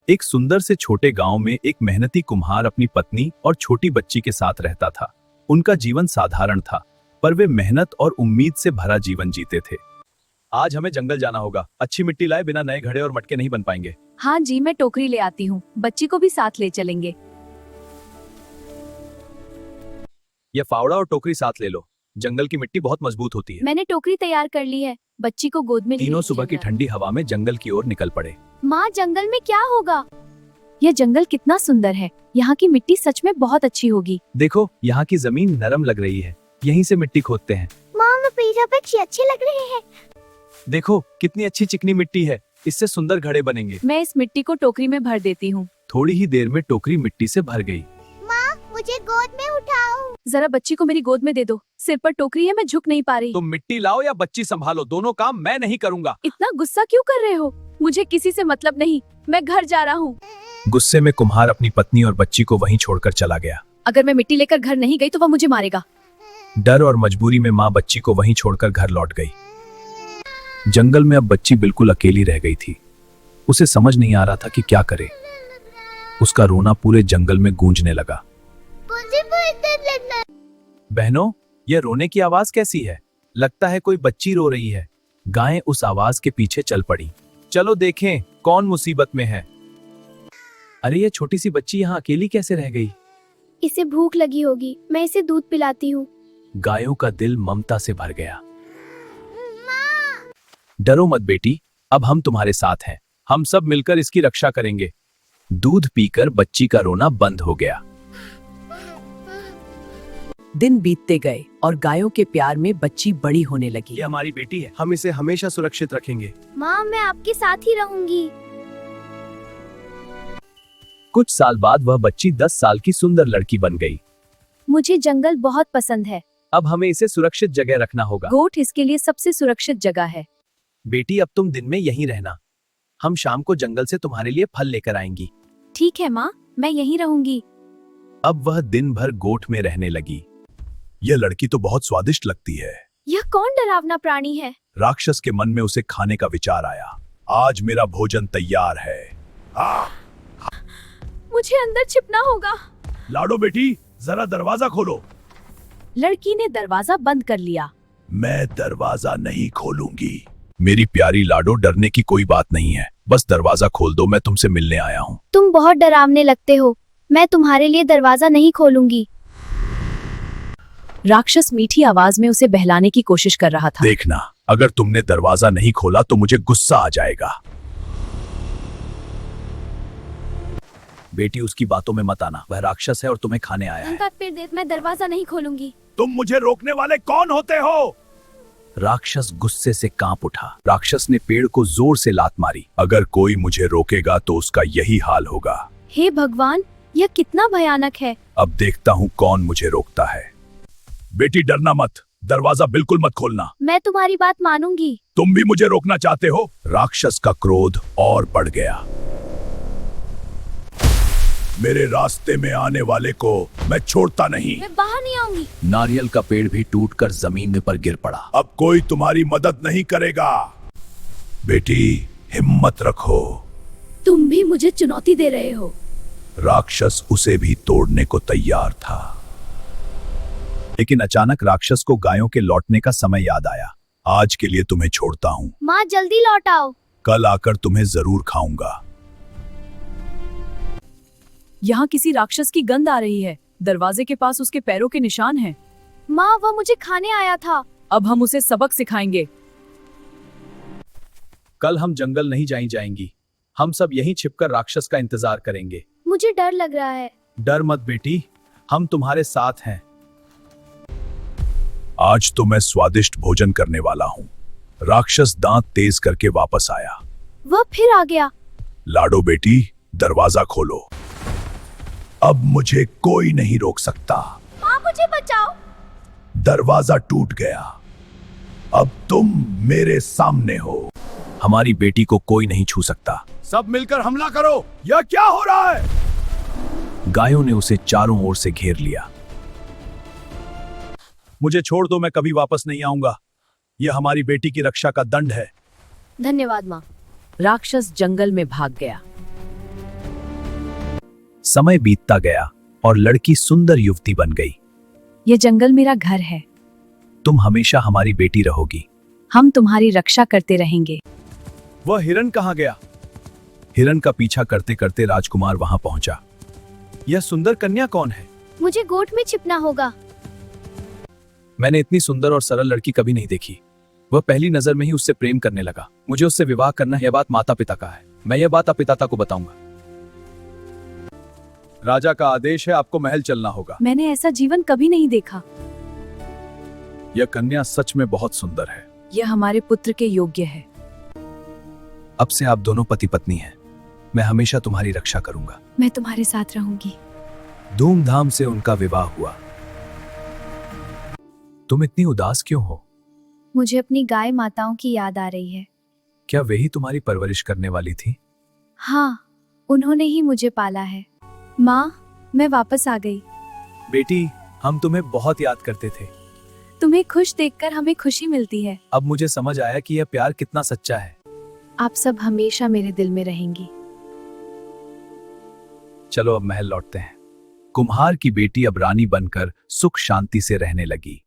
एक सुंदर से छोटे गांव में एक मेहनती कुम्हार अपनी पत्नी और छोटी बच्ची के साथ रहता था। उनका जीवन साधारण था, पर वे मेहनत और उम्मीद से भरा जीवन जीते थे। आज हमें जंगल जाना होगा। अच्छी मिट्टी लाए, बिना नए घड़े और मटके नहीं बन पाएंगे। हाँ जी, मैं टोकरी ले आती हूँ। बच्ची को भी साथ ले चलेंगे। ये फावड़ा और टोकरी साथ ले लो। जंगल की मिट्टी बहुत मजबूत होती है। मैंने टोकरी तैयार कर ली है। बच्ची को गोद में तीनों लिए सुबह की चलो। ठंडी हवा में जंगल की ओर निकल पड़े। माँ, जंगल में क्या होगा? यह जंगल कितना सुंदर है। यहाँ की मिट्टी सच में बहुत अच्छी होगी। देखो, यहाँ की जमीन नरम लग रही है। यहीं से मिट्टी खोदते हैं। माँ, पीछे पक्षी अच्छे लग रहे हैं। देखो कितनी अच्छी चिकनी मिट्टी है। इससे सुंदर घड़े बनेंगे। मैं इस मिट्टी को टोकरी में भर देती हूँ। थोड़ी ही देर में टोकरी मिट्टी से भर गई। माँ, मुझे गोद में उठाओ। जरा बच्ची को मेरी गोद में दे दो। सिर पर टोकरी है, मैं झुक नहीं पा रही। तुम मिट्टी लाओ या बच्ची संभालो, दोनों काम मैं नहीं करूंगा। इतना गुस्सा क्यों कर रहे हो? मुझे किसी से मतलब नहीं। मैं घर जा रहा हूँ। गुस्से में कुम्हार अपनी पत्नी और बच्ची को वहीं छोड़कर चला गया। अगर मैं मिट्टी लेकर घर नहीं गई तो वह मुझे मारेगा। डर और मजबूरी में माँ बच्ची को वहीं छोड़कर घर लौट गई। जंगल में अब बच्ची बिल्कुल अकेली रह गई थी। उसे समझ नहीं आ रहा था कि क्या करे। उसका रोना पूरे जंगल में गूंजने लगा। मुझे बहुत डर लग रहा है। बहनों, यह रोने की आवाज कैसी है? लगता है कोई बच्ची रो रही है। गायें उस आवाज के पीछे चल पड़ी। चलो देखें कौन मुसीबत में है। अरे, ये छोटी सी बच्ची यहाँ अकेली कैसे रह गई? इसे भूख लगी होगी, मैं इसे दूध पिलाती हूँ। गायों का दिल ममता से भर गया। डरो मत बेटी, अब हम तुम्हारे साथ हैं। हम सब मिलकर इसकी रक्षा करेंगे। दूध पीकर बच्ची का रोना बंद हो गया। दिन बीतते गए और गायों के प्यार में बच्ची बड़ी होने लगी। ये हमारी बेटी है, हम इसे हमेशा सुरक्षित रखेंगे। माँ, मैं आपके साथ ही रहूंगी। कुछ साल बाद वह बच्ची 10 साल की सुंदर लड़की बन गई। मुझे जंगल बहुत पसंद है। अब हमें इसे सुरक्षित जगह रखना होगा। गोठ इसके लिए सबसे सुरक्षित जगह है। बेटी, अब तुम दिन में यहीं रहना। हम शाम को जंगल से तुम्हारे लिए फल लेकर आएंगी। ठीक है माँ, मैं यहीं रहूंगी। अब वह दिन भर गोठ में रहने लगी। यह लड़की तो बहुत स्वादिष्ट लगती है। यह कौन डरावना प्राणी है? राक्षस के मन में उसे खाने का विचार आया। आज मेरा भोजन तैयार है। मुझे अंदर छिपना होगा। लाडो बेटी, जरा दरवाजा खोलो। लड़की ने दरवाजा बंद कर लिया। मैं दरवाजा नहीं खोलूंगी। मेरी प्यारी लाडो, डरने की कोई बात नहीं है। बस दरवाजा खोल दो, मैं तुमसे मिलने आया हूँ। तुम बहुत डरावने लगते हो। मैं तुम्हारे लिए दरवाजा नहीं खोलूंगी। राक्षस मीठी आवाज में उसे बहलाने की कोशिश कर रहा था। देखना, अगर तुमने दरवाजा नहीं खोला तो मुझे गुस्सा आ जाएगा। बेटी, उसकी बातों में मत आना। वह राक्षस है और तुम्हें खाने आया है। उनका पेड़ देख, मैं दरवाजा नहीं खोलूंगी। तुम मुझे रोकने वाले कौन होते हो? राक्षस गुस्से से कांप उठा। राक्षस ने पेड़ को जोर से लात मारी। अगर कोई मुझे रोकेगा तो उसका यही हाल होगा। हे भगवान, यह कितना भयानक है। अब देखता हूँ कौन मुझे रोकता है। बेटी, डरना मत। दरवाजा बिल्कुल मत खोलना। मैं तुम्हारी बात मानूंगी। तुम भी मुझे रोकना चाहते हो? राक्षस का क्रोध और बढ़ गया। मेरे रास्ते में आने वाले को मैं छोड़ता नहीं। मैं बाहर नहीं आऊंगी। नारियल का पेड़ भी टूटकर जमीन पर गिर पड़ा। अब कोई तुम्हारी मदद नहीं करेगा। बेटी, हिम्मत रखो। तुम भी मुझे चुनौती दे रहे हो। राक्षस उसे भी तोड़ने को तैयार था। लेकिन अचानक राक्षस को गायों के लौटने का समय याद आया। आज के लिए तुम्हें छोड़ता हूँ। माँ, जल्दी लौट आओ। कल आकर तुम्हें जरूर खाऊंगा। यहाँ किसी राक्षस की गंध आ रही है। दरवाजे के पास उसके पैरों के निशान हैं। माँ, वह मुझे खाने आया था। अब हम उसे सबक सिखाएंगे। कल हम जंगल नहीं जाएंगी। हम सब यहीं छिपकर राक्षस का इंतजार करेंगे। मुझे डर लग रहा है। डर मत बेटी, हम तुम्हारे साथ हैं। आज तो मैं स्वादिष्ट भोजन करने वाला हूँ। राक्षस दांत तेज करके वापस आया। वह फिर आ गया। लाडो बेटी, दरवाजा खोलो। अब मुझे कोई नहीं रोक सकता। माँ, मुझे बचाओ। दरवाजा टूट गया। अब तुम मेरे सामने हो। हमारी बेटी को कोई नहीं छू सकता। सब मिलकर हमला करो। यह क्या हो रहा है? गायों ने उसे चारों ओर से घेर लिया। मुझे छोड़ दो, मैं कभी वापस नहीं आऊंगा। यह हमारी बेटी की रक्षा का दंड है। धन्यवाद माँ। राक्षस जंगल में भाग गया। समय बीतता गया और लड़की सुंदर युवती बन गई। ये जंगल मेरा घर है। तुम हमेशा हमारी बेटी रहोगी। हम तुम्हारी रक्षा करते रहेंगे। वह हिरन कहाँ गया? हिरन का पीछा करते करते राजकुमार वहां पहुंचा। यह सुंदर कन्या कौन है? मुझे गोट में छिपना होगा। मैंने इतनी सुंदर और सरल लड़की कभी नहीं देखी। वह पहली नजर में ही उससे प्रेम करने लगा। मुझे उससे विवाह करना है। यह बात माता पिता का है। मैं यह बात अपने पिता को बताऊंगा। राजा का आदेश है, आपको महल चलना होगा। मैंने ऐसा जीवन कभी नहीं देखा। यह कन्या सच में बहुत सुंदर है। यह हमारे पुत्र के योग्य है। अब से आप दोनों पति पत्नी हैं। मैं हमेशा तुम्हारी रक्षा करूंगा। मैं तुम्हारे साथ रहूंगी। धूमधाम से उनका विवाह हुआ। तुम इतनी उदास क्यों हो? मुझे अपनी गाय माताओं की याद आ रही है। क्या वे ही तुम्हारी परवरिश करने वाली थी? हाँ, उन्होंने ही मुझे पाला है। माँ, मैं वापस आ गई। बेटी, हम तुम्हें बहुत याद करते थे। तुम्हें खुश देखकर हमें खुशी मिलती है। अब मुझे समझ आया कि यह प्यार कितना सच्चा है। आप सब हमेशा मेरे दिल में रहेंगी। चलो अब महल लौटते हैं। कुम्हार की बेटी अब रानी बनकर सुख शांति से रहने लगी।